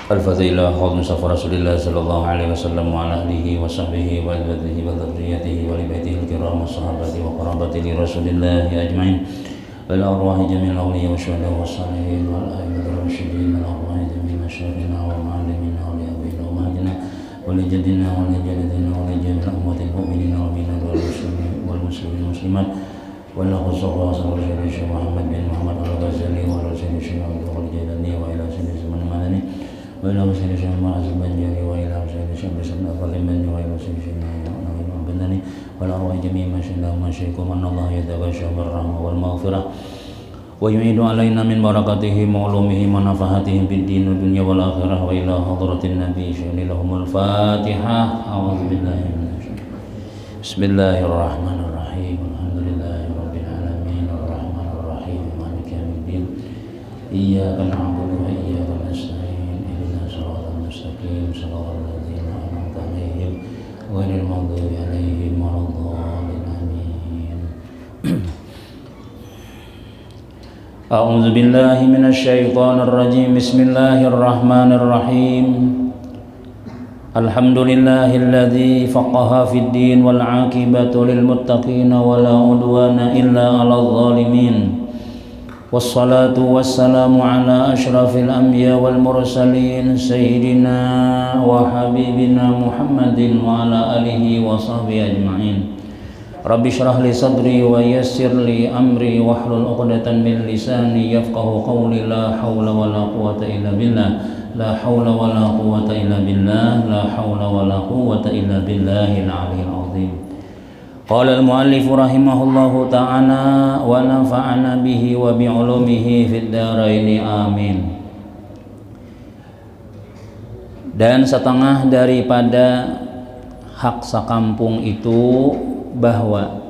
الفضيلة حوض مصطفى رسول الله صلى الله عليه وسلم وعلى آله وصحبه وأزواجه وذريته ولبيته الكرام والصحابة وقرابته لرسول الله أجمعين والأرواح جميع الأولياء والشهداء والصالحين والأئمة الراشدين والأرواح جميع مشايخنا ومعلمينا ولأبينا وأمهاتنا ولجدنا ولجدتنا ولجميع أمة المؤمنين والمؤمنات والمسلمين والمسلمات ونخص خاصة رسول الشيخ محمد بن محمد الغزالي ورسول الشيخ عبد الغفور الجيلاني وإلى سيدنا سلمان المدني وإلى سيدنا الشيخ معاذ البنجري وإلى سيدنا الشيخ بن عبد المني وإلى سيدنا الشيخ البندني والأرواح جميع مشايخنا ومشايخكم أن الله يتغشى بالرحمة والمغفرة ويعيد علينا من بركاتهم وعلومهم ونفحاتهم في الدين والدنيا والآخرة وإلى حضرة النبي شهد لهم الفاتحة أعوذ بالله من الشيطان بسم الله الرحمن الرحيم الحمد لله رب العالمين الرحمن الرحيم مالك يوم الدين إياك نعبد وإياك نستعين اهدنا الصراط المستقيم صراط الذين أنعمت عليهم غير المغضوب عليهم ولا الضالين آمين أعوذ بالله من الشيطان الرجيم بسم الله الرحمن الرحيم الحمد لله الذي فقه في الدين والعاقبة للمتقين ولا عدوان إلا على الظالمين والصلاة والسلام على أشرف الأنبياء والمرسلين سيدنا وحبيبنا محمد وعلى آله وصحبه أجمعين رب اشرح لي صدري ويسر لي أمري واحلل عقدة من لساني يفقه قولي لا حول ولا قوة إلا بالله لا حول ولا قوة إلا بالله لا حول ولا قوة إلا بالله العلي العظيم قال المؤلف رحمه الله تعالى ونفعنا به وبعلومه في الدارين آمين. Dan setengah daripada hak sakampung itu bahwa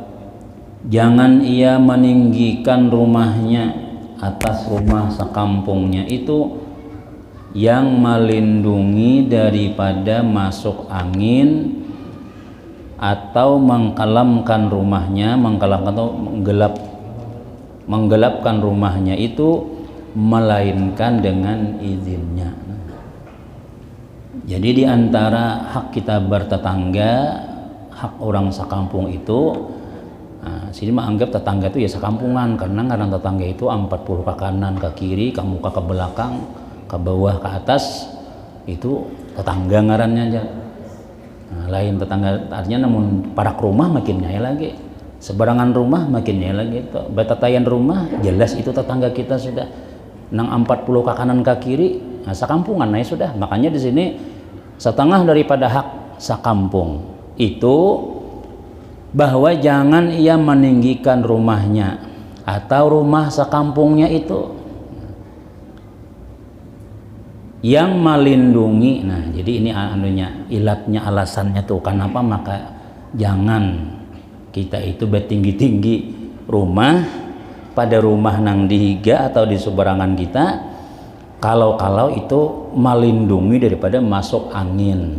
jangan ia meninggikan rumahnya atas rumah sakampungnya itu yang melindungi daripada masuk angin atau mengkelamkan rumahnya, mengkelamkan atau menggelapkan rumahnya itu melainkan dengan izinnya. Jadi di antara hak kita bertetangga, hak orang sakampung itu, sini mah anggap tetangga itu ya sekampungan, karena kadang tetangga itu 40 ke kanan, ke kiri, ke muka, ke belakang, ke bawah, ke atas, itu tetangga ngarannya aja. Lain tetangga artinya, namun parak rumah makin nyai lagi, sebarangan rumah makin nyai lagi, itu betatayan rumah jelas itu tetangga kita sudah nang 40 ke kanan ke kiri, sakampungan nah sudah. Makanya di sini setengah daripada hak sakampung itu bahwa jangan ia meninggikan rumahnya atau rumah sakampungnya itu yang melindungi. Nah, jadi ini anunya, ilatnya, alasannya tuh kenapa maka jangan kita itu bertinggi-tinggi rumah pada rumah nang dihiga atau di seberangan kita kalau itu melindungi daripada masuk angin.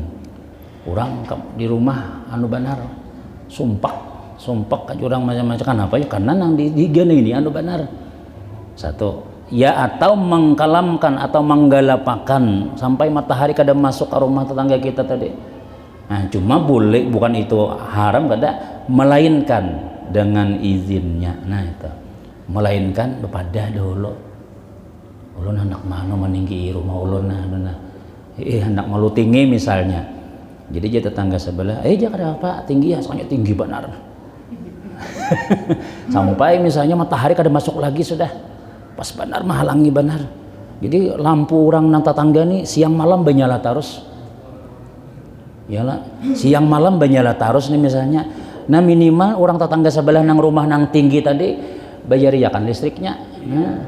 Orang di rumah anu benar sumpak ka urang macam-macam, kenapa ya? Karena nang dihiga ini anu benar. Satu ya, atau mengkelamkan atau menggalapakan sampai matahari kada masuk ke rumah tetangga kita tadi. Nah, cuma boleh, bukan itu haram kada, melainkan dengan izinnya. Nah itu, melainkan bepadah dulu. Ulun hendak mana meninggi rumah ulun nah. Hendak malu tinggi misalnya. Jadi dia tetangga sebelah, jangan apa tinggi ya, soalnya tinggi benar. Sampai misalnya matahari kada masuk lagi sudah. Pas benar menghalangi benar. Jadi lampu orang nang tetangga nih siang malam benyala terus. Iyalah, siang malam benyala terus nih misalnya. Nah minimal orang tetangga sebelah nang rumah nang tinggi tadi bayar ya kan listriknya. Nah,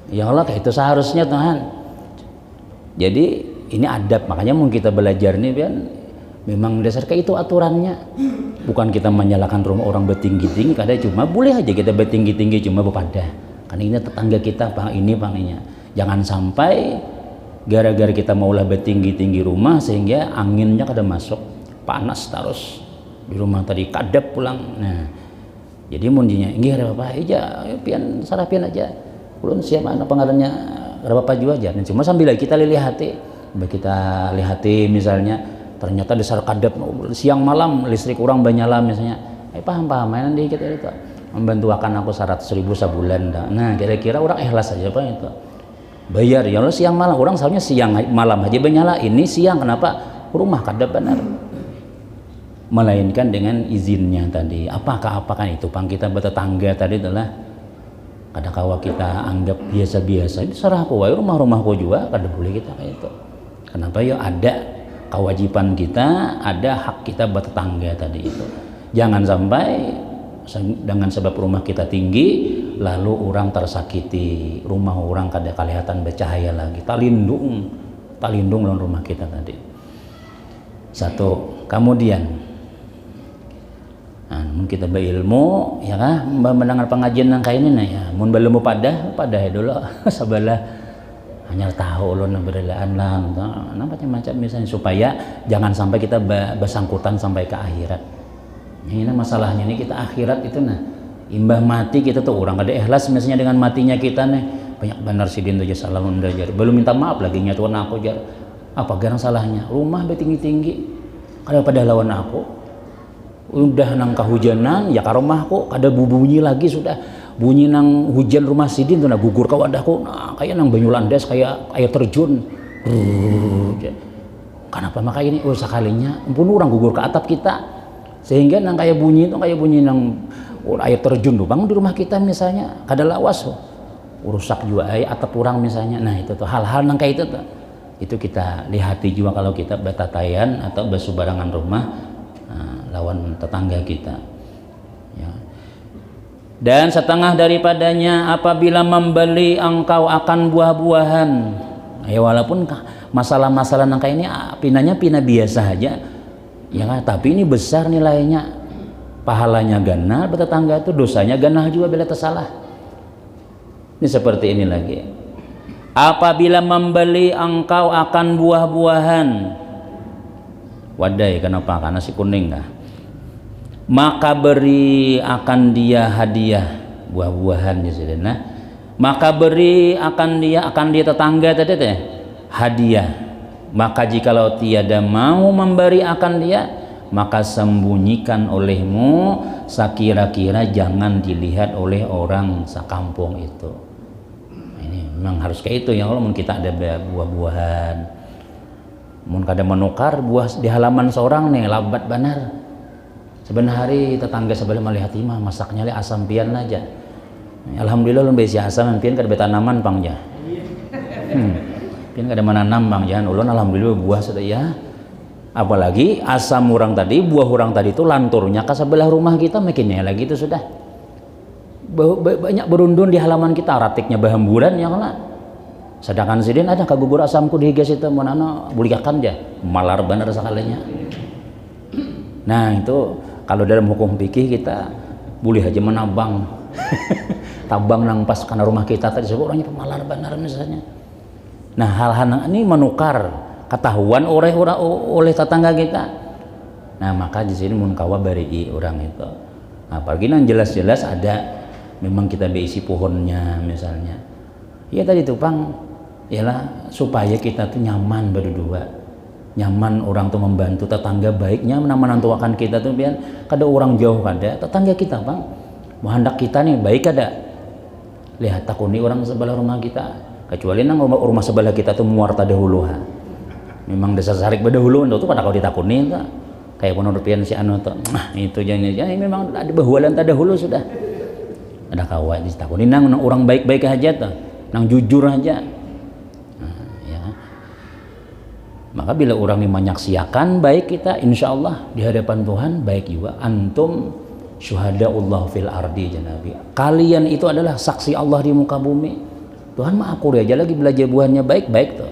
iyalah kayak itu seharusnya Tuhan. Jadi ini adab, makanya mau kita belajar nih kan memang dasar kayak itu aturannya. Bukan kita menyalahkan rumah orang bertinggi-tinggi, kadang cuma boleh aja kita bertinggi-tinggi cuma bepada. Karena ini tetangga kita bang ini bangnya. Jangan sampai gara-gara kita maulah bertinggi-tinggi rumah sehingga anginnya kada masuk, panas terus di rumah tadi kadap pulang. Nah, jadi mundinya inggih ada apa aja, pian sarapian aja. Ulun siapa apa ngarannya apa juga aja. Cuma sambil kita lihati, misalnya ternyata dasar kadap siang malam listrik orang banyala misalnya, paham mainan dikit itu membantu akan aku 100.000 sebulan dah. Nah kira-kira orang ikhlas aja Pak itu bayar ya Allah siang malam, orang soalnya siang malam aja banyala, ini siang kenapa rumah kadap benar, melainkan dengan izinnya tadi. Apakah itu Pang kita bertetangga tadi adalah kadang kawa kita anggap biasa-biasa, itu serah aku wae rumahku juga kada boleh kita kayak itu. Kenapa ya ada kewajiban kita, ada hak kita bertetangga tadi itu. Jangan sampai dengan sebab rumah kita tinggi lalu orang tersakiti, rumah orang kada kelihatan bercahaya lagi. Talindung lawan rumah kita tadi. Satu, kemudian mun kita berilmu ya kah mendengar pengajian nang kayak ini ya mun belum padah dulu sabalah hanya tahu ulun berdelaan lah macam-macam misalnya supaya jangan sampai kita bersangkutan sampai ke akhirat. Ini masalahnya ini kita akhirat itu imbah mati kita tuh orang ada ikhlas misalnya dengan matinya kita banyak benar sidin tuh salah unda jar belum minta maaf lagi nyatuan aku jar apa garang salahnya rumah betinggi-tinggi kada pada lawan aku udah nang kehujanan ya karomahku kada bunyi lagi sudah bunyi nang hujan rumah sidin tuh gugur ke wadahku kayak nang banyu landas kayak air terjun kenapa maka ini sekalinya pun orang gugur ke atap kita sehingga nang kayak bunyi nang air terjun tuh bang di rumah kita misalnya kada lawas rusak juga atap orang misalnya. Nah itu tuh hal-hal nang kayak itu tuh itu kita lihati juga kalau kita bertatayan atau bersubarangan rumah lawan tetangga kita ya. Dan setengah daripadanya apabila membeli engkau akan buah-buahan ya walaupun masalah-masalah nangka ini pinanya pina biasa aja ya kan, tapi ini besar nilainya, pahalanya ganal bertetangga itu, dosanya ganal juga bila tersalah. Ini seperti ini lagi, apabila membeli engkau akan buah-buahan wadai kenapa karena si kuning kah, maka beri akan dia hadiah buah-buahan di sini. Nah, maka beri akan dia tetangga tadi teh hadiah. Maka jikalau tiada mau memberi akan dia, maka sembunyikan olehmu sekira-kira jangan dilihat oleh orang sakampung itu. Ini memang harus kayak itu ya. Kalau kita ada buah-buahan, mun kada menukar buah di halaman seorang nih labat benar. Sebenarnya hari tetangga sebelah melihat imah masaknya le asam pian aja. Alhamdulillah lu besi asam pian kada betanaman pang ja. Pian kada menanam bang jangan ulun alhamdulillah buah sudah ya. Apalagi asam orang tadi, buah orang tadi itu lanturnya ke sebelah rumah kita makinnya lagi itu sudah. Banyak berundun di halaman kita, ratiknya bahamburan ya kala. Sedangkan sidin ada kagugur asamku di higas itu monana bulikakan ja, malar benar sekalinya. Nah itu kalau dalam hukum fikih kita boleh aja menabang tabang nang pas karena rumah kita tadi sebut orangnya pemalar benar misalnya. Nah hal-hal ini menukar ketahuan oleh tetangga kita. Nah maka di sini mun kawa bari orang itu. Nah, apalagi yang jelas-jelas ada memang kita beisi pohonnya misalnya. Ya tadi tuh Pang, ialah supaya kita tuh nyaman berdua. Nyaman orang tuh membantu tetangga baiknya menantuakan kita tuh biar kada orang jauh kada tetangga kita Bang. Mau hendak kita nih baik kada. Lihat takuni orang sebelah rumah kita. Kecuali nang rumah sebelah kita tuh muarta dahulu ha. Memang desa sarik berdahulu itu pada kau ditakuni tuh. Kayak penurpian si anu tuh. Nah, itu jangan memang ada bahulan terdahulu sudah. Ada kawan ditakuni nang orang baik-baik aja tuh. Nang jujur aja. Nah, ya. Maka bila orang ini menyaksikan baik kita insyaallah di hadapan Tuhan baik juga. Antum syuhadaullah fil ardi janabi. Kalian itu adalah saksi Allah di muka bumi. Tuhan mah aku aja lagi belajar buahnya baik-baik tuh.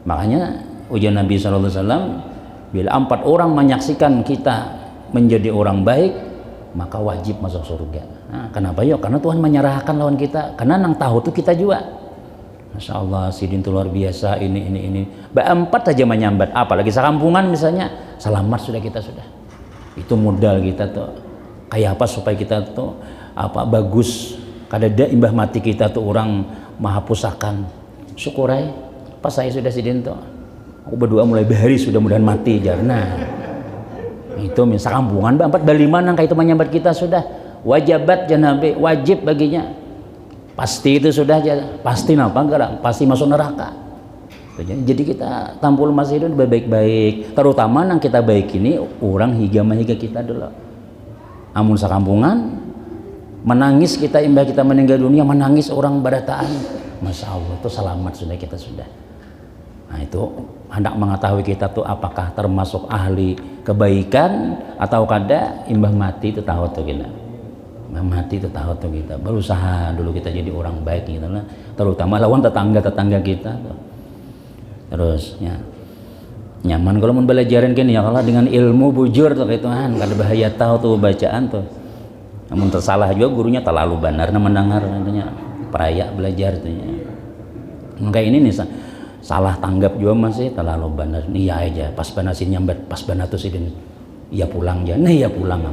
Makanya ujian Nabi SAW bila 4 orang menyaksikan kita menjadi orang baik maka wajib masuk surga. Nah, kenapa yuk? Karena Tuhan menyerahkan lawan kita. Karena nang tahu tuh kita juga. Masya Allah sidin itu luar biasa ini. Ba-4 aja menyambat. Apalagi sekampungan misalnya selamat sudah kita sudah. Itu modal kita tuh. Kayak apa supaya kita tuh bagus. Kadada imbah mati kita tuh orang maha pusakan syukurai pas saya sudah sidin tuh aku berdoa mulai bahari sudah mudahan mati jarna itu misal kampungan empat balima nang kayak itu menyambat kita sudah wajibat janabe wajib baginya pasti itu sudah pasti napa enggak pasti masuk neraka. Jadi kita tampul masih itu baik-baik terutama nang kita baik ini orang higa kita dulu amun sakampungan menangis kita imbah kita meninggal dunia menangis orang badataan Masya Allah itu selamat sudah kita sudah. Nah itu hendak mengetahui kita tuh apakah termasuk ahli kebaikan atau kada imbah mati itu tahu tuh kita mati itu tahu tuh kita berusaha dulu kita jadi orang baik gitu lah terutama lawan tetangga kita tuh. Terus ya nyaman kalau mau belajarin kan ya kalau dengan ilmu bujur tuh gitu kan kada bahaya tahu tuh bacaan tuh namun tersalah juga gurunya terlalu benar nah mendengar nantinya peraya belajar tuh ya kayak ini nih salah tanggap juga masih terlalu benar nih ya aja pas banasin nyambat pas banatu sih iya pulang ya nih ya pulang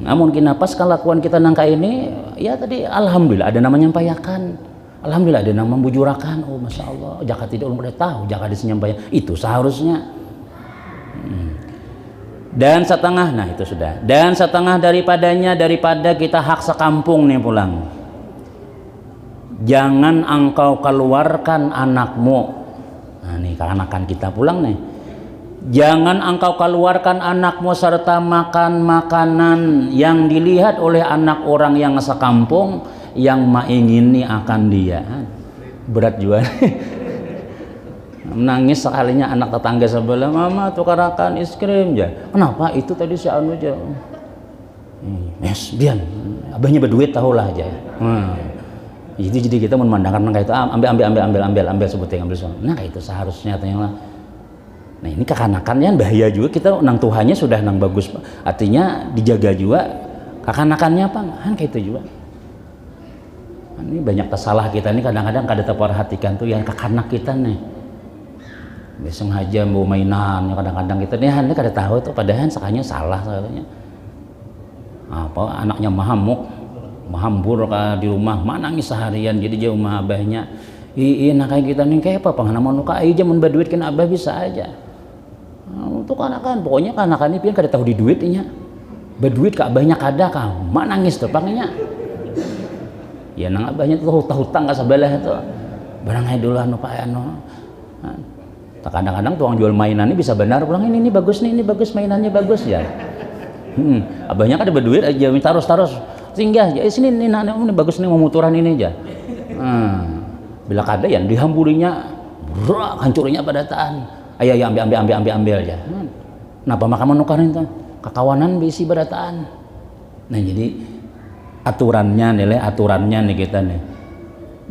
namun kenapa kelakuan kita nangka ini ya tadi alhamdulillah ada namanya nyampayakan alhamdulillah ada nama bujurakan oh Masya Allah jaka tidak ulun pada tahu jaka disenyampaikan itu seharusnya dan setengah nah itu sudah dan setengah daripada kita hak sekampung nih pulang jangan engkau keluarkan anakmu nah nih keanakan kita pulang nih jangan engkau keluarkan anakmu serta makan makanan yang dilihat oleh anak orang yang sekampung yang mengingini akan dia berat juga menangis sekalinya anak tetangga sebelah mama tukarakan es krim ya kenapa itu tadi si anu aja yes bian abahnya berduit tahulah aja jadi kita memandangkan kayak itu ambil sebutnya ambil soal nah itu seharusnya ternyata nah ini kekanakannya bahaya juga kita nang Tuhannya sudah nang bagus artinya dijaga juga kekanakannya apa kan kayak itu juga ini banyak kesalah kita ini kadang-kadang kada terperhatikan tuh yang kekanak kita nih besok aja mau mainan kadang-kadang kita nih hanya kada tahu tuh padahal sakanya salah soalnya apa anaknya mahambur di rumah manangis seharian jadi jauh mah abahnya iya nah kayak kita nih kayak apa pengalaman nuka aja mun berduit kan abah bisa aja untuk anak-anak pokoknya anak-anak ini pian kada tahu di duitnya berduit ke abahnya kada kah manangis tuh panggilnya ya nang abahnya tuh hutang ka sabelah tuh barang ae dulu anu Pak anu kadang-kadang tuang jual mainan ini bisa benar pulang ini bagus nih ini bagus mainannya bagus ya abahnya kan ada berduit aja taruh singgah ya sini ini bagus nih memuturan ini aja bila kada ya dihamburinya hancurnya badataan ayo ya ambil aja kenapa makan menukarin tuh kekawanan bisi badataan nah jadi aturannya nih kita nih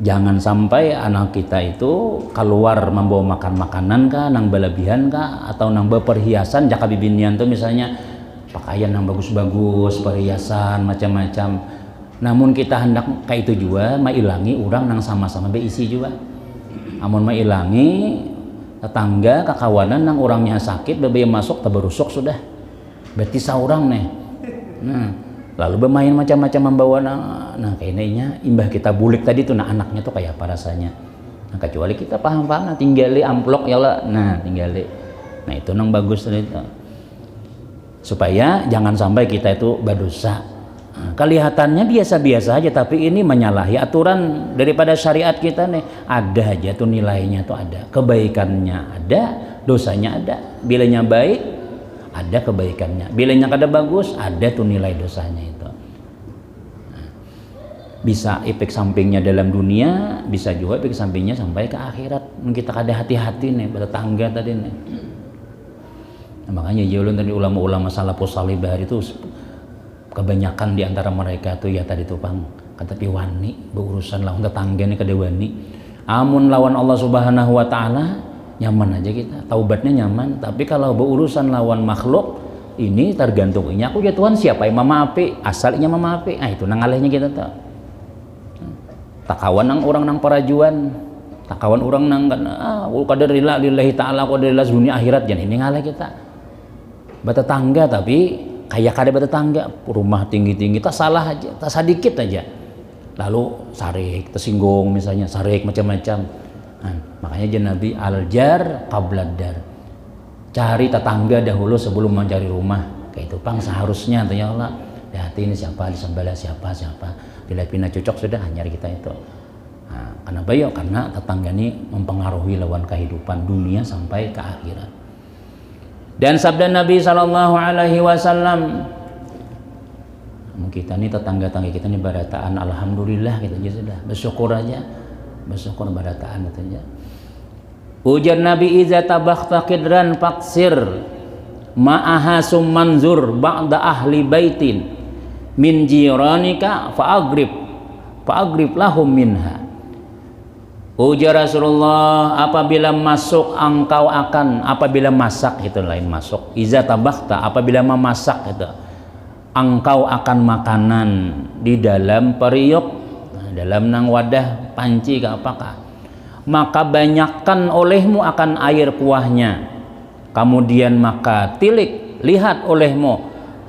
jangan sampai anak kita itu keluar membawa makan makanan kah nang berlebihan kah atau nang berperhiasan jaka bibinian tuh misalnya pakaian yang bagus-bagus perhiasan macam-macam namun kita hendak kayak itu juga mailangi orang nang sama-sama beisi juga amun mailangi tetangga kekawanan nang orangnya sakit bebaya masuk tabarusuk sudah berarti saurang nih nah lalu bermain macam-macam membawa nah kayaknya imbah kita bulik tadi tuh nah anaknya tuh kayak apa rasanya nah kecuali kita paham nah tinggali amplok ya lah nah tinggali nah itu nang bagus tadi itu supaya jangan sampai kita itu berdosa nah, kelihatannya biasa-biasa aja tapi ini menyalahi aturan daripada syariat kita nih ada aja tuh nilainya tuh ada kebaikannya ada dosanya ada bilanya baik ada kebaikannya bilanya kada bagus ada tuh nilai dosanya itu nah, bisa efek sampingnya dalam dunia bisa juga efek sampingnya sampai ke akhirat kita kada hati-hati nih pada tangga tadi nih nah, makanya jauh tadi ulama-ulama salafus salih bahari itu kebanyakan diantara mereka tuh ya tadi tuh pang kata piwani berurusan lawan tetangga nih kada wani amun lawan Allah Subhanahu wa taala nyaman aja kita taubatnya nyaman tapi kalau berurusan lawan makhluk ini tergantung ini aku ya Tuhan siapa yang memaafi asalnya memaafi itu nangalehnya kita tak kawan nang orang nang parajuan tak kawan orang nang qadarillah lillahi ta'ala qadarillah dunia akhirat jangan ini ngaleh kita bertetangga tapi kayak kada bertetangga rumah tinggi-tinggi tak salah aja tak sedikit aja lalu sarik, tersinggung misalnya, sarik macam-macam. Nah, makanya jen Nabi al-jar qablad dar. Cari tetangga dahulu sebelum mencari rumah. Kayak itu pang seharusnya tuh ya Allah. Hati ini siapa, disembelih siapa. Bila pina cocok sudah nyari kita itu. Nah, kenapa ya? Karena tetangga ini mempengaruhi lawan kehidupan dunia sampai ke akhirat. Dan sabda Nabi SAW, kita ini tetangga-tangga kita ini barataan, alhamdulillah kita aja sudah bersyukur aja, bersyukur barataan itu aja. Ujar Nabi, iza tabakhta qidran faksir ma'aha summanzur ba'da ahli baitin min jiranika fa'agrib lahum minha. Ujar Rasulullah, apabila masuk engkau akan, apabila masak itu lain masuk, iza tabakhta, apabila memasak itu engkau akan makanan di dalam periuk, dalam nang wadah panci ke apakah, maka banyakkan olehmu akan air kuahnya, kemudian maka tilik lihat olehmu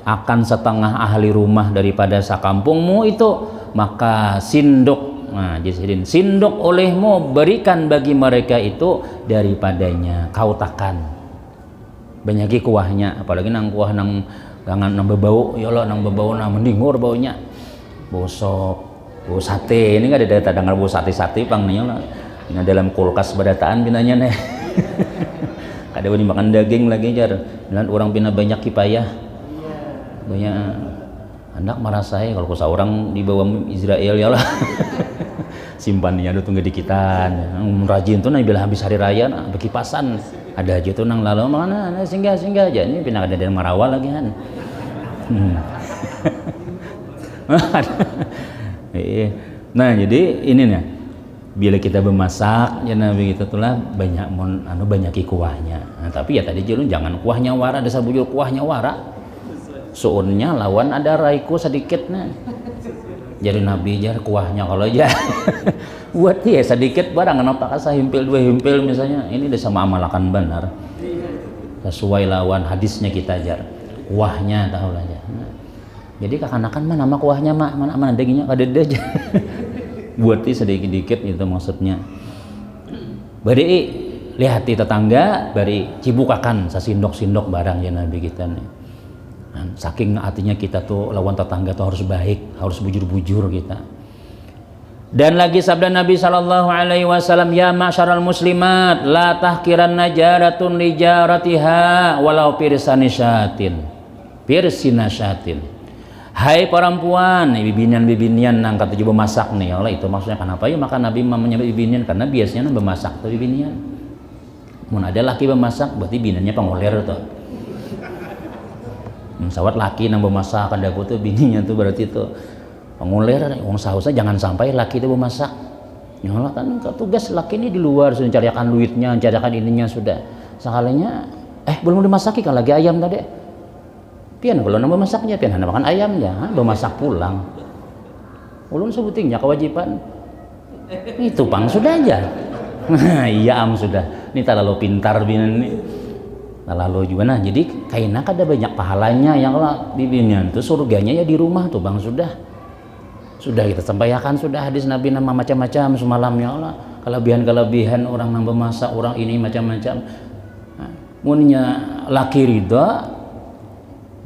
akan setengah ahli rumah daripada sakampungmu itu, maka sinduk, nah jadi sinduk olehmu berikan bagi mereka itu daripadanya kau takan, banyaki kuahnya, apalagi nang kuah nang jangan nang berbau, ya Allah nang berbau nang mendingur baunya, bau sop, bau sate, ini nggak ada dengar bau sate pang nih lah, ini dalam kulkas badataan pinanya nih, ada yang makan daging lagi jar, dan orang pina banyak kipayah, banyak anak marah saya kalau kusa orang di bawah Israel ya lah, simpannya ada tunggu dikitan, rajin tuh nih bila habis hari raya, nah, berkipasan. Ada aja tuh nang lalu mana singgah aja ini pindah ada dari Marawal lagi kan. Nah jadi ini nih bila kita bermasak ya Nabi kita tulah banyak kuahnya. Nah, tapi ya tadi julun jangan kuahnya wara, ada sabujul kuahnya wara. Suunnya lawan ada raiku sedikit nah. Jadi Nabi jar kuahnya kalau aja buat dia sedikit barang kenapa kasih himpil dua himpil misalnya, ini udah sama amalakan benar sesuai lawan hadisnya kita jar kuahnya tahu aja. Nah, jadi kakanakan mah nama kuahnya mah mana dagingnya kada aja buat dia sedikit itu maksudnya. Bari lihati tetangga bari cibukakan sasindok barang ya Nabi kita nih. Saking artinya kita tuh lawan tetangga tuh harus baik, harus bujur-bujur kita. Dan lagi sabda Nabi SAW, ya ma'syaral muslimat la tahkiranna jaratun li jaratiha walau pirsina syatin. Hai perempuan, bibinian nang kata coba masak nih, Allah itu maksudnya kenapa ya maka Nabi menyebut bibinian karena biasanya bemasak tuh bibinian. Mun ada laki bemasak berarti biniannya pengoler tuh. Sawat laki nang bemasak ada aku tuh bininya tuh berarti itu penguler, wong sausnya jangan sampai laki itu bemasak. Ya Allah kan tugas laki ini di luar sudah carikan duitnya, carikan ininya sudah. Sekalinya belum dimasaki kan lagi ayam tadi. Pian kalau nambah masaknya pian makan ayamnya, bemasak pulang. Ulun sebutingnya kewajiban. Itu pang sudah aja. Iya sudah. Ini terlalu pintar binan ini. Lalu juga nah jadi kaina kada banyak pahalanya yang lah bibinian tuh surganya ya di rumah tuh bang sudah kita sampaikan sudah hadis Nabi nama macam-macam semalam ya Allah kelebihan orang yang bermasak orang ini macam-macam. Nah, munnya laki ridha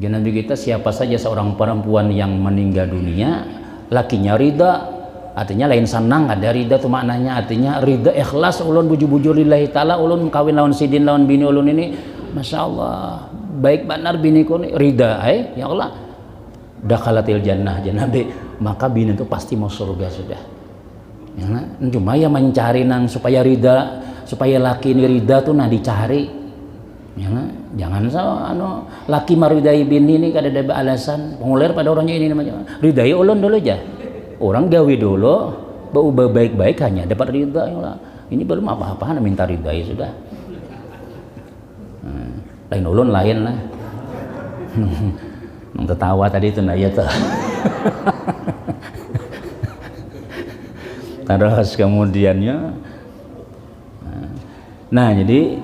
ya Nabi kita siapa saja seorang perempuan yang meninggal dunia lakinya ridha artinya lain senang ada ridha tuh maknanya artinya ridha ikhlas ulun bujur-bujur lillahi ta'ala ulun kawin lawan sidin lawan bini ulun ini Masya Allah baik benar biniku nih ridha ya Allah dakhalatil jannah Nabi maka bini itu pasti mau surga sudah ya, nah, cuma ya mencari nang supaya ridha supaya laki ini ridha tuh nah dicari ya, nah, jangan laki maridai bini ini kada ada alasan pengulir pada orangnya ini namanya ridai ulun dulu aja orang gawe dulu bau baik-baik hanya dapat ridha ya Allah ini belum apa-apa minta ridai sudah. Lain ulun lain lah. Tertawa tadi itu nah ya tuh. Terus kemudiannya nah jadi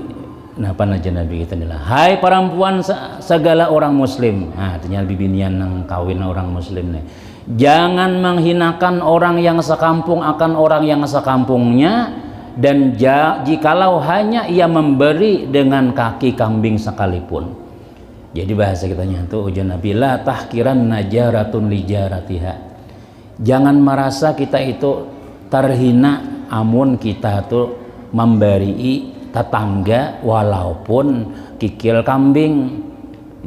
apa aja Nabi kita inilah hai perempuan segala orang muslim. Nah artinya bibinian nang kawin orang muslim nih Jangan menghinakan orang yang sekampung akan orang yang sekampungnya, dan jikalau hanya ia memberi dengan kaki kambing sekalipun. Jadi bahasa kitanya tuh ujian Nabi, la tahkiran najaratun lijaratiha. Jangan merasa kita itu terhina amun kita tuh memberi tetangga walaupun kikil kambing.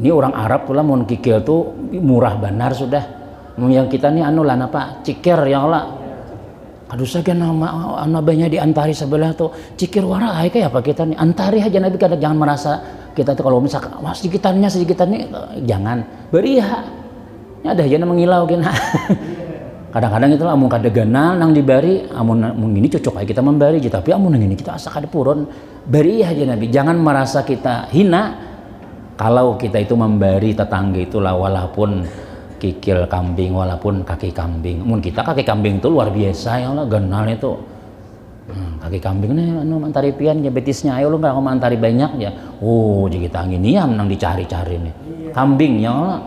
Ini orang Arab pula mun kikil tuh murah benar sudah. Yang kita nih anu lah apa? Cikir ya Allah. Aduh saja nama anabanya diantari sebelah tuh cikir wara ai kayak apa kita nih antari aja Nabi kadang jangan merasa kita tuh kalau misalkan sedikitannya jangan beri ya. Ada aja mengilau kena. Kadang-kadang itu amun kada ganal nang dibari amun ini cocok aja kita memberi tapi amun ini kita asa kada purun beri aja Nabi. Jangan merasa kita hina kalau kita itu memberi tetangga itu lah walaupun kikil kambing walaupun kaki kambing. Mun kita kaki kambing itu luar biasa ya Allah ganal itu. Kaki kambing nih anu mantari pian ya betisnya ayo lu nggak mau mantari banyak ya. Oh jadi kita angin niam nang dicari-cari nih kambing ya Allah.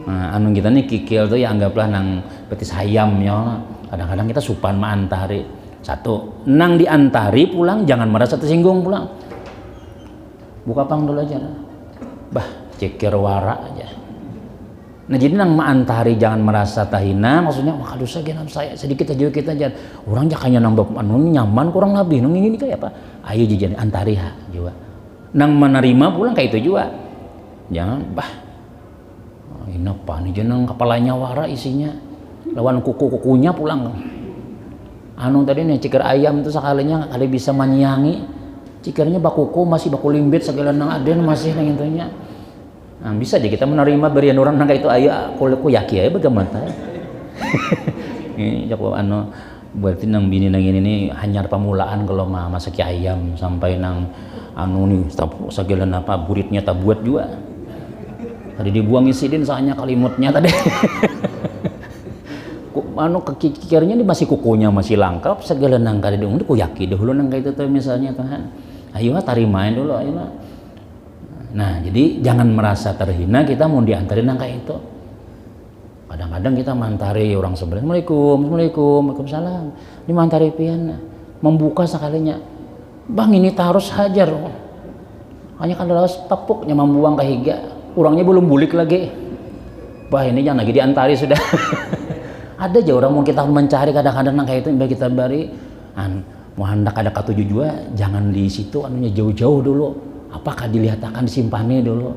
Nah, anu kita nih kikil tuh ya anggaplah nang betis ayam ya Allah. Kadang-kadang kita supan mantari satu nang diantari pulang jangan merasa tersinggung pulang. Buka pang dulu aja. Bah cikir wara aja. Nah jadi nang maantari jangan merasa tahina, maksudnya wah aduh saya sedikit aja kita jangan orang jakanya nang anu nyaman kurang lebih nang ini kayak apa ayo jajan antari ha juga nang menerima pulang kayak itu juga jangan bah ini apa nih jeneng kepalanya wara isinya lawan kukunya pulang anu tadi nih cikir ayam itu sekalinya kali bisa menyiangi cikirnya bakuku masih baku limbit segala nang aden masih nang intinya. Nah, bisa aja kita menerima berian orang nang itu ayo aku yakin aja bagaimana. Ini jago anu berarti nang bini nang ini nih hanya pamulaan kalau mah masak ayam sampai nang anu nih segala apa buritnya tak buat juga. Tadi dibuang isidin soalnya kalimutnya tadi. Anu kikirnya ini masih kukunya masih lengkap segala nang kada diung ku yakin dahulu nang itu tuh misalnya Tuhan. Ayo tarimain dulu ayo. Nah jadi jangan merasa terhina kita mau diantarin nang kayak itu. Kadang-kadang kita mantari orang sebelah, Assalamualaikum, Waalaikumsalam. Ini mantari pian, membuka sekalinya. Bang ini harus hajar. Hanya kan harus tepuknya membuang ke higa. Kurangnya belum bulik lagi. Wah ini jangan lagi diantari sudah. Ada aja orang mau kita mencari kadang-kadang nang kayak itu biar kita bari. Mau hendak ada katuju juga, jangan di situ anunya jauh-jauh dulu. Apakah dilihatkan disimpannya dulu?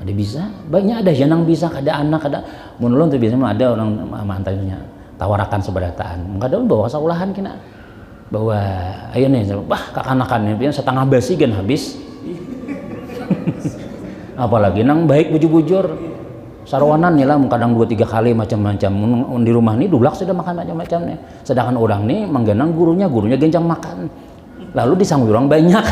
Ada bisa, banyak ada jenang bisa, ada anak, ada menulun tuh biasanya ada orang mantannya tawarakan seberataan. Kadang bawa saulahan kena, bawa ayo nih, bah kakanakan nih, setengah basi kan habis. Apalagi nang baik bujur-bujur, sarwanan nih lah, kadang 2-3 kali macam-macam. Di rumah nih dulak sudah makan macam-macam nih. Sedangkan orang nih menggenang gurunya gencang makan, lalu disambut orang banyak.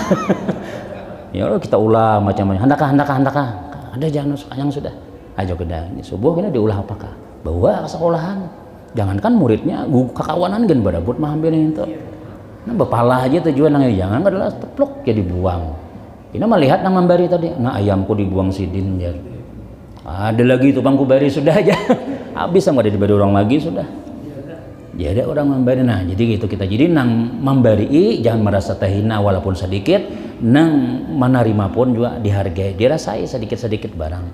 Ya kita ulah macam-macam handakah ada jangan yang sudah aja kedah ini subuh kena diulah apakah bawa ke sekolahan jangankan muridnya kakawanan gen badabut mah hampir itu nah bepala aja tujuan nang jangan adalah teplok ya dibuang ini melihat nang membari tadi nah ayamku dibuang sidin ya ada lagi itu bangku bari sudah aja habis sama ada dibari orang lagi sudah ya ada orang membari nah jadi gitu kita jadi nang membari jangan merasa terhina walaupun sedikit nang menerima pun juga dihargai dirasai sedikit-sedikit barang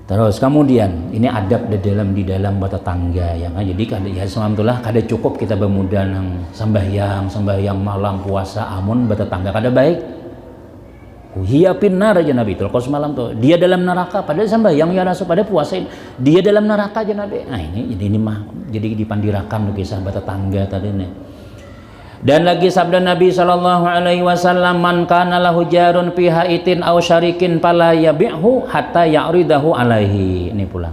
terus kemudian ini adab di dalam bertetangga ya kan jadi kada ya alhamdulillah kada cukup kita bermuda nang sembahyang malam puasa amun bertetangga kada baik hiya pinnar aja Nabi itu kalau semalam tuh dia dalam neraka padahal sembahyang ya Rasul pada puasain dia dalam neraka aja Nabi nah ini mah jadi dipandirakan kisah bertetangga tadi nih. Dan lagi sabda Nabi sallallahu alaihi wasallam man kana lahu jarun fi haitin aw syarikin fala yabi'hu hatta ya'ridahu alaihi. Ini pulang.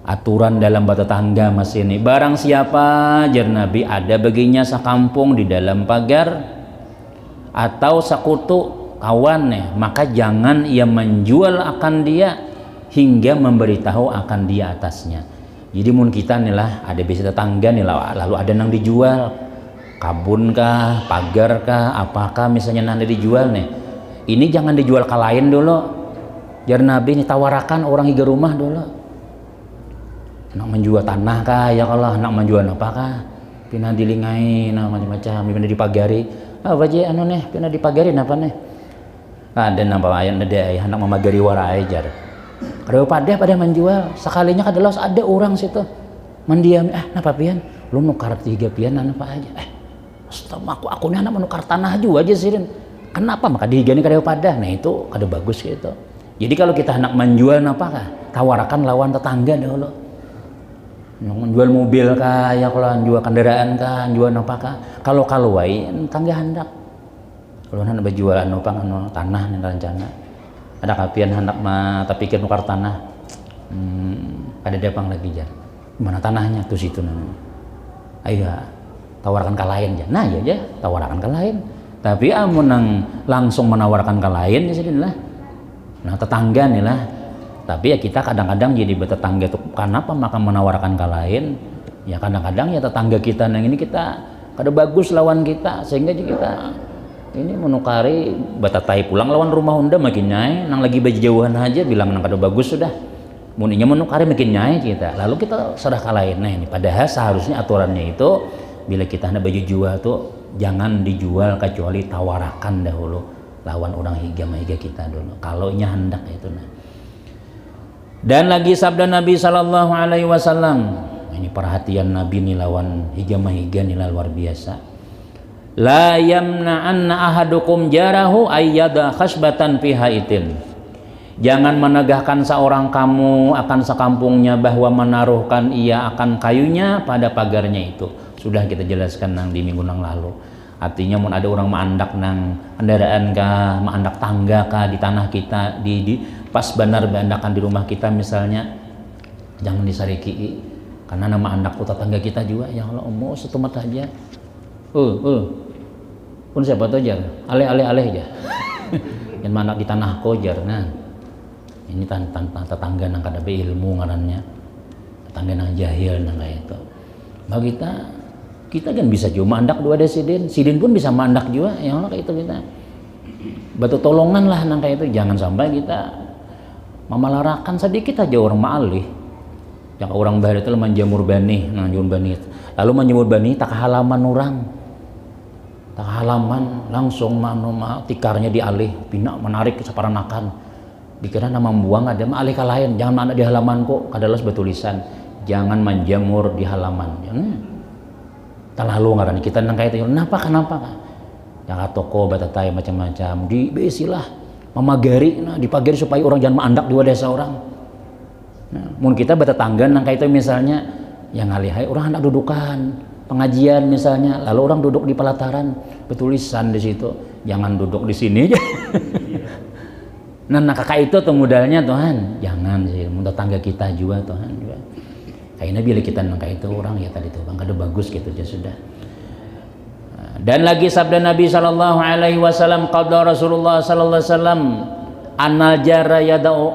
Aturan dalam bertetangga masih ini. Barang siapa jar Nabi ada baginya sakampung di dalam pagar atau sekutu kawan maka jangan ia menjual akan dia hingga memberitahu akan dia atasnya. Jadi mun kita nih lah ada bisa tetangga nih lah lalu ada yang dijual kabun kah, pagar kah, apakah misalnya nanti dijual nih ini jangan dijual ke lain dulu jar Nabi ini tawarakan orang higa rumah dulu Nak menjual tanah kah ya kalau nak menjual apa kah? Pina dilingai nah macam-macam, pina dipagari. Apa je anu nih, pina dipagari apa nih? Ada nama ayat ada anak memagari warai jar. Kalau pada menjual sekalinya kadalos ada orang situ mendiam napa pian lu nukar 3 pian apa aja astaga aku nih anak menukar tanah juga aja sih kenapa maka dihigani kada pada nah itu kada bagus gitu. Jadi kalau kita hendak menjual apakah tawarkan lawan tetangga dahulu menjual mobil kah ya kalau jual kendaraan kah jual apakah kalau tangga hendak kalau hendak berjual tanah nih rencana ada kapian hendak tapi pikir nukar tanah ada depang lagi jar mana tanahnya tuh situ ayo tawarkan ke lain ya nah ya tawarkan ke lain tapi amun nang langsung menawarkan ke lain ya sedih lah nah tetangga nih lah tapi ya kita kadang-kadang jadi bertetangga tuh kenapa maka menawarkan ke lain ya kadang-kadang ya tetangga kita nang ini kita kada bagus lawan kita sehingga kita ini menukari batatai pulang lawan rumah Honda makin nyai nang lagi berjauhan aja bilang nang kada bagus sudah muninya menukari makin nyai kita lalu kita sudah kalahin nah ini padahal seharusnya aturannya itu bila kita hendak baju jual tuh jangan dijual kecuali tawarakan dahulu lawan orang higa kita dulu kalau nya hendak itu nah. Dan lagi sabda Nabi sallallahu alaihi wasallam ini perhatian Nabi nih lawan higa nih luar biasa la yamna'anna ahadukum jarahu ayyada khasbatan fi haitin. Jangan menegahkan seorang kamu akan sekampungnya bahwa menaruhkan ia akan kayunya pada pagarnya itu. Sudah kita jelaskan nang di minggu nang lalu. Artinya mun ada orang mandak nang kendaraan kah, mandak tangga kah di tanah kita di pas benar bandakan di rumah kita misalnya jangan disariki karena nama andak tetangga kita juga ya Allah setumat aja. Pun siapa tahu jar aleh aja. Yang mana di tanah kojar nah ini tetangga nang kada beilmu ngarannya tetangga nang jahil nang kayak itu bagi kita kan bisa juga mandak dua ada sidin pun bisa mandak juga ya Allah kayak itu kita batu tolongan lah nang kayak itu jangan sampai kita memalarakan sedikit aja orang ma'alih yang orang bahar itu menjamur bani lalu menjamur bani tak halaman orang tak halaman langsung tikarnya dialih pinak menarik separanakan dikira nama membuang ada ma'alih ke lain jangan mana di halaman kok kadalas betulisan jangan menjamur di halaman terlalu ngaran kita nang kayak itu kenapa yang toko batatai macam-macam besilah memagari dipagari supaya orang jangan mandak di desa orang mungkin kita bertetangga nang kayak itu misalnya yang ngalihai orang hendak dudukan pengajian misalnya lalu orang duduk di pelataran betulisan di situ jangan duduk di sini aja nah kakak itu tuh modalnya Tuhan jangan sih tetangga kita juga Tuhan juga kayaknya bila kita nang kayak itu orang ya tadi tuh bang kada bagus gitu aja sudah. Dan lagi sabda Nabi sallallahu alaihi wasallam qala Rasulullah sallallahu alaihi wasallam anal jara yadau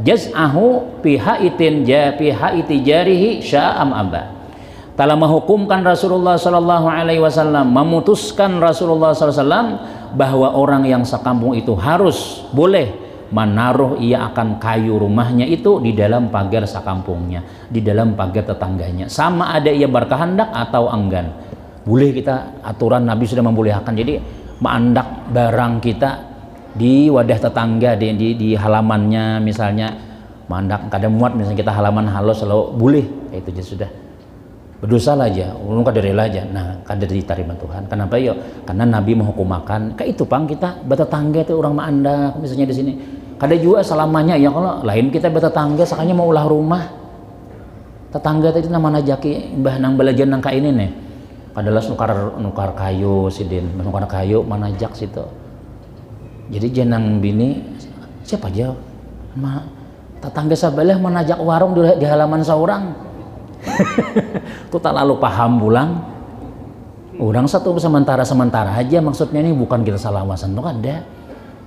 jaz'ahu fi haitin fi haiti jarihi sya'am aba. Telah menghukumkan Rasulullah sallallahu alaihi wasallam memutuskan Rasulullah sallallahu alaihi wasallam bahwa orang yang sekampung itu harus boleh menaruh ia akan kayu rumahnya itu di dalam pagar sekampungnya, di dalam pagar tetangganya. Sama ada ia berkehendak atau enggan. Boleh kita aturan Nabi sudah membolehkan jadi mandak barang kita di wadah tetangga di halamannya misalnya mandak kada muat misalnya kita halaman halus selalu boleh itu aja sudah berdosa aja ulun kada rela aja nah kada diterima Tuhan kenapa yo karena Nabi menghukumakan kayak itu pang kita bertetangga itu orang mandak misalnya di sini kada juga selamanya ya kalau lain kita bertetangga sakanya mau ulah rumah tetangga tadi nama najaki mbah nang belajar nang ka ini nih adalah nukar kayu sidin nukar kayu manajak situ jadi jenang bini siapa aja tetangga sebelah menajak warung di halaman seorang itu tak lalu paham pulang orang satu sementara aja maksudnya ini bukan kita salah wasan tuh ada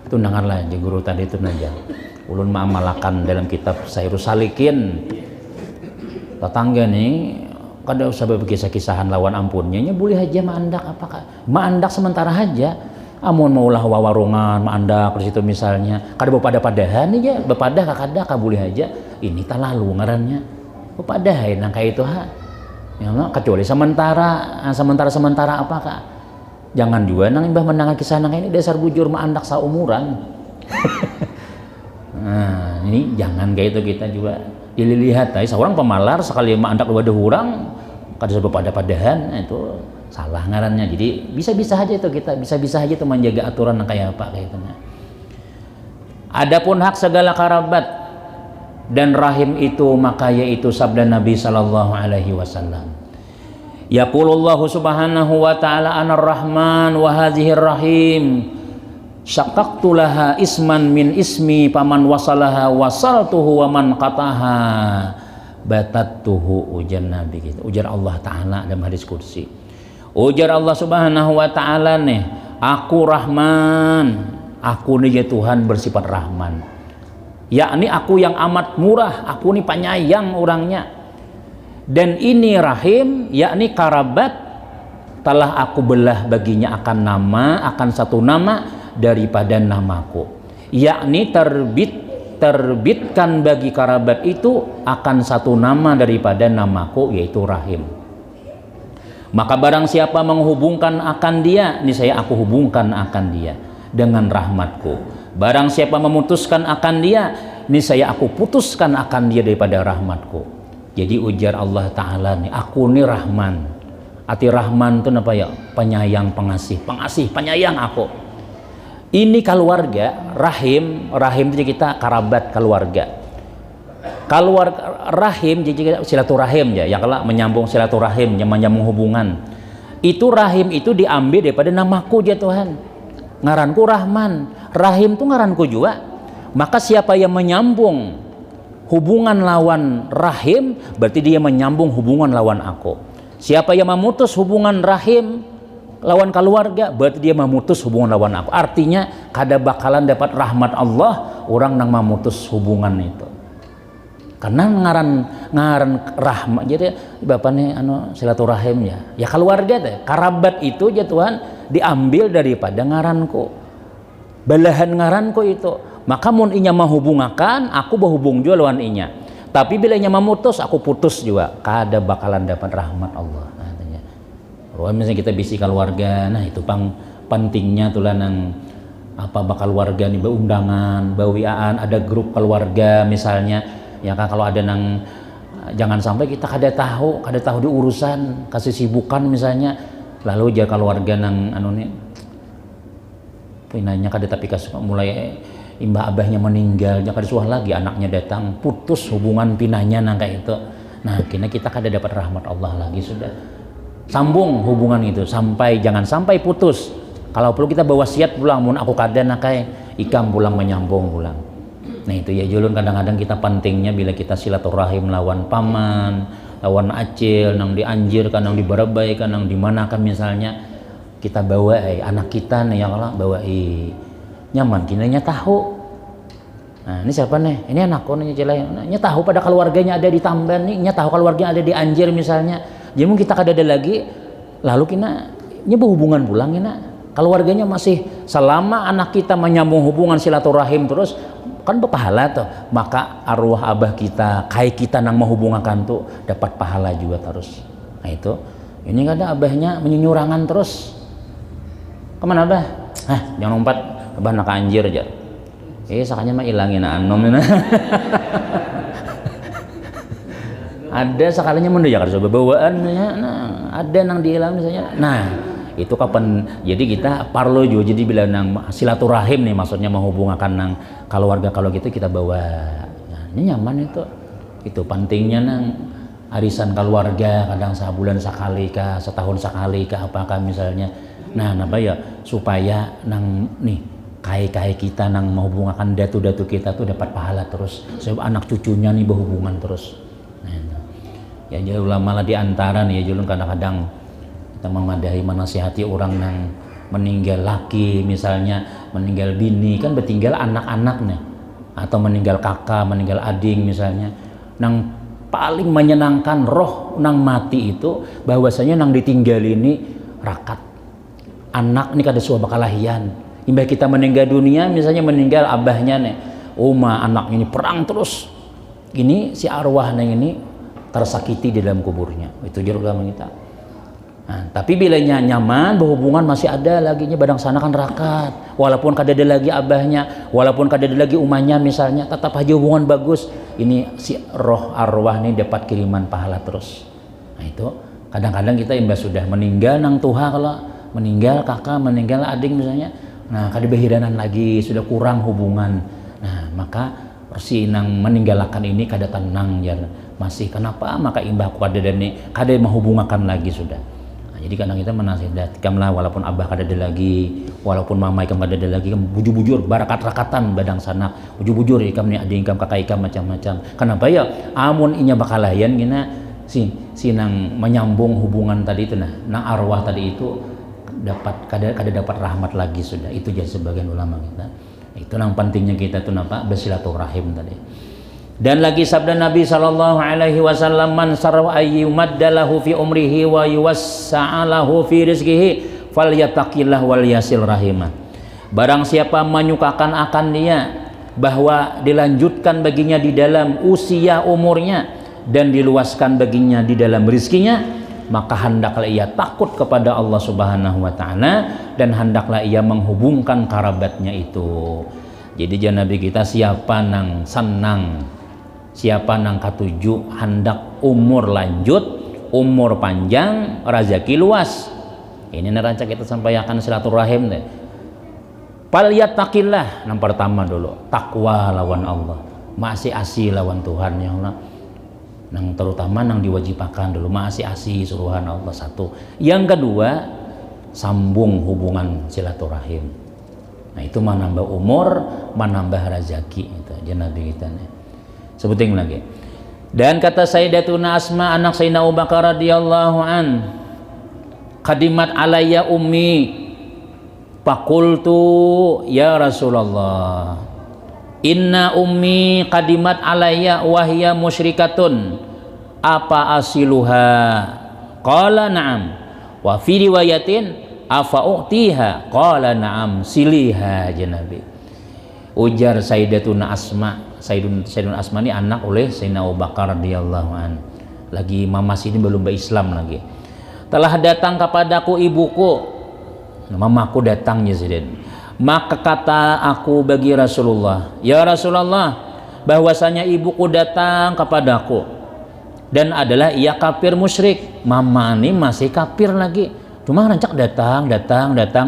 itu dengarlah aja guru tadi itu aja ulun ma'amalakan dalam kitab Sairus Salikin tetangga nih kada usah berkisah-kisahan lawan ampunnya boleh aja mandak apakah mandak sementara aja amun maulah wawarungan mandak di situ misalnya kada bepada-padahan aja bepadah kada boleh aja ini tak lalu ngarannya Padahal nang kayak itu ya kecuali sementara apakah jangan juga nang imbah menangan kisah nang ini dasar bujur mah andak saumuran. Nah ini jangan kayak itu, kita juga dilihat seorang pemalar sekali mah andak wadah hurang kada sebab padahan itu salah ngarannya. Jadi bisa-bisa aja itu kita bisa-bisa aja itu menjaga aturan nang kayak apa kayak itu. Adapun hak segala kerabat dan rahim itu maka yaitu sabda Nabi sallallahu alaihi wasallam. Yaqulullahu subhanahu wa ta'ala anar rahman wa hadhir rahim syaqaqtu laha isman min ismi paman wasalaha wasaltuhu wa man qataha batattuhu, ujar Nabi gitu. Ujar Allah Ta'ala dalam hadis kursi. Ujar Allah subhanahu wa ta'ala nih, aku Rahman, aku nih ya Tuhan bersifat Rahman, yakni aku yang amat murah, aku nih penyayang orangnya. Dan ini Rahim, yakni karabat, telah aku belah baginya akan satu nama daripada namaku, yakni terbitkan bagi karabat itu akan satu nama daripada namaku, yaitu Rahim. Maka barang siapa menghubungkan akan dia, ini saya aku hubungkan akan dia dengan rahmatku. Barang siapa memutuskan akan dia, ini saya aku putuskan akan dia daripada rahmatku. Jadi ujar Allah Ta'ala nih, aku nih Rahman. Arti Rahman itu apa ya? Penyayang, pengasih, penyayang aku. Ini keluarga, rahim itu kita kerabat keluarga. Rahim jadi silaturahim ya, yang kalau menyambung silaturahim, yang menyambung hubungan. Itu rahim itu diambil daripada namaku ya Tuhan. Ngaranku Rahman, Rahim itu ngaranku juga. Maka siapa yang menyambung hubungan lawan Rahim, berarti dia menyambung hubungan lawan aku. Siapa yang memutus hubungan Rahim lawan keluarga, berarti dia memutus hubungan lawan aku. Artinya kada bakalan dapat rahmat Allah orang nang memutus hubungan itu. Karena ngaran rahmat, jadi bapaknya silaturahim ya keluarga deh, karabat itu ya Tuhan diambil daripada ngaranku, belahan ngaranku itu. Maka mun inya menghubungakan, aku berhubung juga lawan inya. Tapi bila inya memutus, aku putus juga. Kada bakalan dapat rahmat Allah. Katanya. Misalnya kita bisi keluarga, nah itu pentingnya tuh nang apa bakal warga nih beundangan, bawiaan, ada grup keluarga misalnya. Ya kan kalau ada nang jangan sampai kita kada tahu di urusan kasih sibukan misalnya, lalu jaga keluarga nang nih pinanya kada tapi mulai imbah abahnya meninggal, jangan disuah lagi anaknya datang, putus hubungan pinanya nang kayak itu. Nah kini kita kada dapat rahmat Allah lagi, sudah sambung hubungan itu jangan sampai putus. Kalau perlu kita bawa wasiat pulang, mun aku kada nakai ikam pulang menyambung pulang. Nah itu ya julun, kadang-kadang kita pentingnya bila kita silaturahim lawan paman, lawan acil, nang dianjirkan, nang dibarabaikan, nang dimanakan misalnya, kita bawa anak kita nih yang Allah bawa nyaman, kinanya tahu. Nah ini siapa nih? Ini anakku nih nya tahu pada keluarganya ada di Tamban nih, nya tahu keluarganya ada di Anjir misalnya. Jadi kita kada ada lagi, lalu kita berhubungan pulang keluarganya masih, selama anak kita menyambung hubungan silaturahim terus kan berpahala tuh, maka arwah abah kita kai kita nang menghubungkan tuh dapat pahala juga terus. Nah itu ini kada abahnya menyurangan terus kemana abah? Jangan lompat abah nak Anjir aja. Sakanya mah ilangin anom ini. Ada sekalinya mun ya kada bawaan nah ada nang diilang misalnya. Nah itu kapan, jadi kita parlo juga, jadi bila nang silaturahim nih maksudnya menghubungkan nang keluarga, kalau gitu kita bawa. Nah ini nyaman itu pentingnya nang arisan keluarga, kadang sebulan sekali kah, setahun sekali kah apakah misalnya. Nah apa ya supaya nang nih kai kita nang menghubungkan datu-datu kita tuh dapat pahala terus, sebab anak cucunya nih berhubungan terus. Nah, ya jadi ulama lah diantara nih ya julun, kadang-kadang kita memadahi menasihati orang yang meninggal laki misalnya, meninggal bini kan bertinggal anak-anak nih, atau meninggal kakak, meninggal adik misalnya. Nang paling menyenangkan roh nang mati itu bahwasanya nang ditinggal ini rakat anak nih kada suah bakalahian. Imbah kita meninggal dunia misalnya, meninggal abahnya nih, anaknya ini perang terus, ini si arwah nang ini tersakiti di dalam kuburnya. Itu jar ulama kita. Nah, tapi bila nyaman berhubungan masih ada lagi nya badang sana kan rakat, walaupun kada ada lagi abahnya, walaupun kada ada lagi umahnya misalnya, tetap aja hubungan bagus. Ini si roh arwah ini dapat kiriman pahala terus. Nah itu kadang-kadang kita imbas sudah meninggal nang tuha, kalau meninggal kakak, meninggal adik misalnya, nah kada behiranan lagi, sudah kurang hubungan. Nah maka si nang meninggalkan ini kada tenang ya, masih kenapa maka imbahku kada menghubungkan lagi sudah. Jadi kadang kita menasihatkan lah, walaupun abah kada ada lagi, walaupun mama ikam kada ada lagi, bujur-bujur barakat rakatan badang sana, bujur-bujur ikam ni adik ikam kakak ikam macam-macam. Kenapa ya? Amun inya bakalayan gina si nang menyambung hubungan tadi itu nang arwah tadi itu dapat kada dapat rahmat lagi sudah. Itu jadi sebagian ulama kita. Itu yang pentingnya kita tuh napa bersilaturahim tadi. Dan lagi sabda Nabi sallallahu alaihi wasallam, man sarwa ayyumaddalahu fi umrihi wa yuwassa'alahu fi rizqihi falyattaqillah wal yasil rahimah. Barang siapa menyukakan akan dia bahwa dilanjutkan baginya di dalam usia umurnya dan diluaskan baginya di dalam rizkinya, maka hendaklah ia takut kepada Allah Subhanahu wa taala dan hendaklah ia menghubungkan kerabatnya itu. Jadi jangan Nabi kita siapa nang senang, siapa nang katuju hendak umur lanjut, umur panjang, rezeki luas. Ini neraca kita sampaikan silaturahim deh. Falyattaqillah, yang pertama dulu takwa lawan Allah, masih asih lawan Tuhan ya Allah. Nang terutama nang diwajibkan dulu masih asih suruhan Allah satu. Yang kedua sambung hubungan silaturahim. Nah itu menambah umur, menambah rezeki itu aja Nabi kita nih. Sebutin lagi. Dan kata Sayyidatuna Asma anak Sayyidina Abu Bakar radhiyallahu an, qadimat alayya ummi faqultu ya Rasulullah inna ummi qadimat alayya wa hiya musyrikatun apa asiluha, qala na'am, wa fi riwayatin afa u'tiha, qala na'am siliha. Nabi ujar Sayyidatuna Asma, Sayyiduna Asma ini anak oleh Sayyidina Abu Bakar radhiyallahu an. Lagi mama sini belum berislam lagi. Telah datang kepadaku ibuku, mamaku datangnya Sayyidin. Maka kata aku bagi Rasulullah, ya Rasulullah, bahwasanya ibuku datang kepadaku dan adalah ia kafir musyrik. Mama ini masih kafir lagi, cuma rancak datang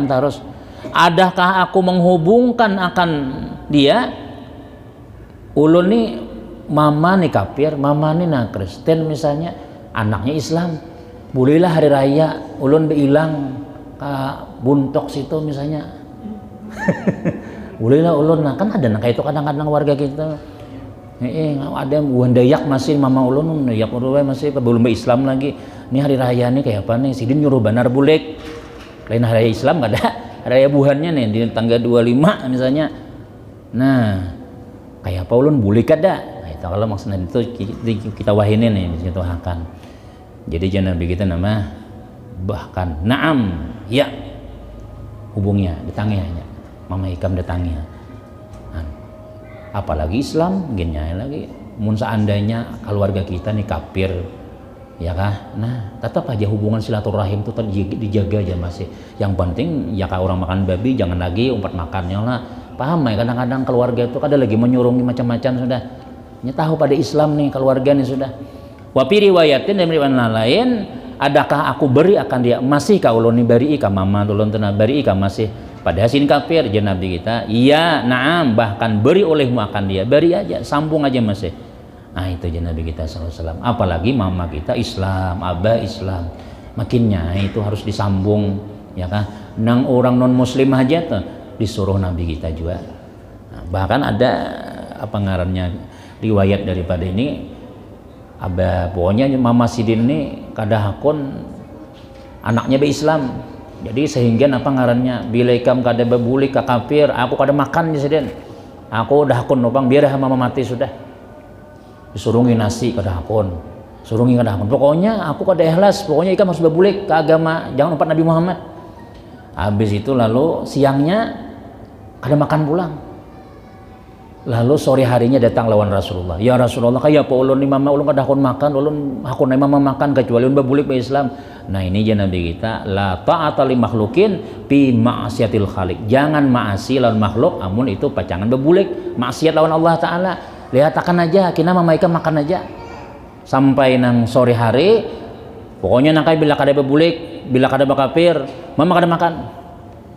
terus. Adakah aku menghubungkan akan dia? Ulun nih mama nih kafir, mama nih nah Kristen misalnya, anaknya Islam, bolehlah hari raya ulun beilang ke buntok situ misalnya. Bolehlah ulun, nah kan ada nah kayak itu kadang-kadang warga kita. Ada buan Dayak masih mama ulun, Dayak ulun masih belum Islam lagi. Ini hari raya nih kayak apa nih? Sidin nyuruh banar bulek. Lain hari raya Islam gak ada. Raya buhannya nih di tanggal 25 misalnya. Nah, kayak apa ulun boleh kada? Nah, itu kalau maksudnya itu kita wahinin nih, kita wahakan. Jadi jangan begitu nama bahkan naam ya hubungnya datangnya mama ikam datangnya. Nah, apalagi Islam gennya lagi. Mun seandainya keluarga kita nih kafir ya kah? Nah, tetap aja hubungan silaturahim itu dijaga aja masih. Yang penting ya kalau orang makan babi jangan lagi umpat makannya lah. Paham ya, kadang-kadang keluarga itu kada lagi menyurungi macam-macam sudah. Nya tahu pada Islam nih keluarga nih sudah. Wa fi riwayatin dan riwayat lain, adakah aku beri akan dia? Masih ka ulun ni bari ka mama ulun teu bari ka masih pada hasin kafir je Nabi kita. Iya, na'am, bahkan beri olehmu akan dia. Beri aja, sambung aja masih. Nah itu je Nabi kita sallallahu alaihi wasallam. Apalagi mama kita Islam, abah Islam. Makinnya itu harus disambung ya kan. Nang orang non muslim aja tuh disuruh Nabi kita juga. Nah, bahkan ada apa ngarannya riwayat daripada ini abah pokoknya mama Sidin ini kada hakun anaknya be Islam. Jadi sehingga apa ngarannya bila ikam kada bebulik ka kafir, aku kada makan ya Sidin. Aku udah hakun nopang biar mama mati sudah. Disurungi nasi kada hakun. Surungi kada hakun. Pokoknya aku kada ikhlas, pokoknya ikam harus bebulik ke agama, jangan umpat Nabi Muhammad. Habis itu lalu siangnya kada makan pulang. Lalu sore harinya datang lawan Rasulullah. Ya Rasulullah, kayak apa ulun ni mama ulun kada hakun makan, ulun hakun mama makan kecuali ulun babulik be Islam. Nah ini aja Nabi kita, la ta'ata li makhlukin fi ma'siyatil khaliq. Jangan maasi lawan makhluk amun itu pacangan babulik, maksiat lawan Allah taala. Lihat akan aja, kina mama ika makan aja. Sampai nang sore hari, pokoknya nangkai bila kada babulik, bila kada bakapir, mama kada makan.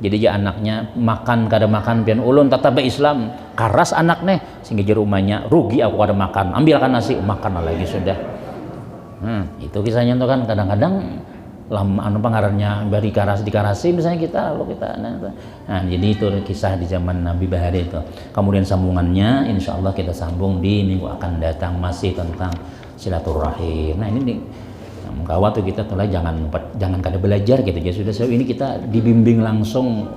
Jadi ya anaknya makan kada makan pian ulun tetap be Islam. Karas anaknya sehingga di rumahnya rugi aku kada makan. Ambilkan nasi, makan lagi sudah. Itu kisahnya tuh kan kadang-kadang lama pengarannya bari karas di karasi misalnya kita lalu kita nah jadi itu kisah di zaman Nabi Bahari itu. Kemudian sambungannya insya Allah kita sambung di minggu akan datang masih tentang silaturahim. Nah ini kawat tuh kita tuh jangan kada belajar gitu ya sudah ini kita dibimbing langsung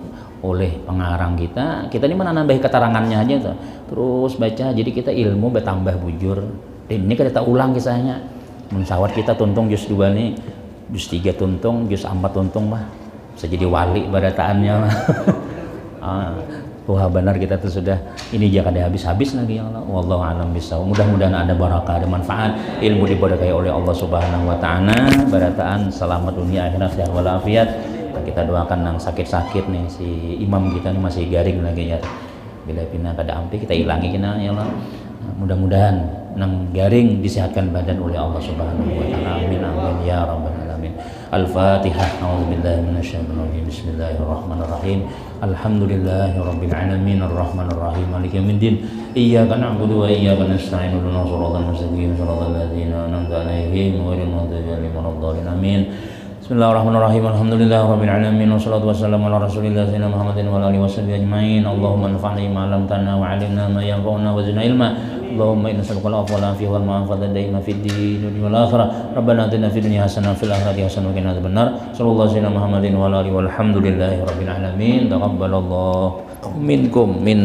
oleh pengarang kita ini mana nambahi keterangannya aja tuh terus baca jadi kita ilmu bertambah bujur dan ini kita ulang kisahnya mensawat kita tuntung juz 2 nih juz 3 tuntung juz 4 tuntung mah bisa jadi wali barataannya mah wah benar kita tuh sudah ini jangan ada habis-habis lagi ya Allah. Wallahu a'lam bishawab. Mudah-mudahan ada barakah, ada manfaat, ilmu diberkahi oleh Allah Subhanahu wa taala, barataan selamat dunia akhirat sehat walafiat. Kita doakan yang sakit-sakit nih si imam kita nih masih garing lagi ya. Bila pina kada ampi kita ilangi kena ya Allah. Mudah-mudahan nang garing disehatkan badan oleh Allah Subhanahu wa taala. Amin amin ya rabbal alamin. Al-Fatihah. A'udzubillahi minasyaitonir rajim. Bismillahirrahmanirrahim. Alhamdulillahirabbil alamin arrahmanir rahim maliki yaumiddin. Iyyaka na'budu wa iyyaka nasta'in. Ihdinas siratal mustaqim. Siratal ladzina an'amta 'alaihim ghairil maghdubi 'alaihim waladdallin. Amin. Bismillahirrahmanirrahim. Alhamdulillahirabbil alamin wassalatu wassalamu ala rasulillah sayyidina Muhammadin wa alihi washabihi ajmain. Allahumma anfa'na bima 'allamtana wa 'allimna ma yanfa'una wa zidna ilma. Allahumma inna nas'aluka al-'afwa wal afiyah wal mu'afata daima fid din wal akhirah. Rabbana atina fid dunya hasanah wa fil akhirati hasanah wa qina adzabannar. Sallallahu sayyidina Muhammadin wa alihi walhamdulillahi rabbil alamin. Taqabbalallahu minkum minna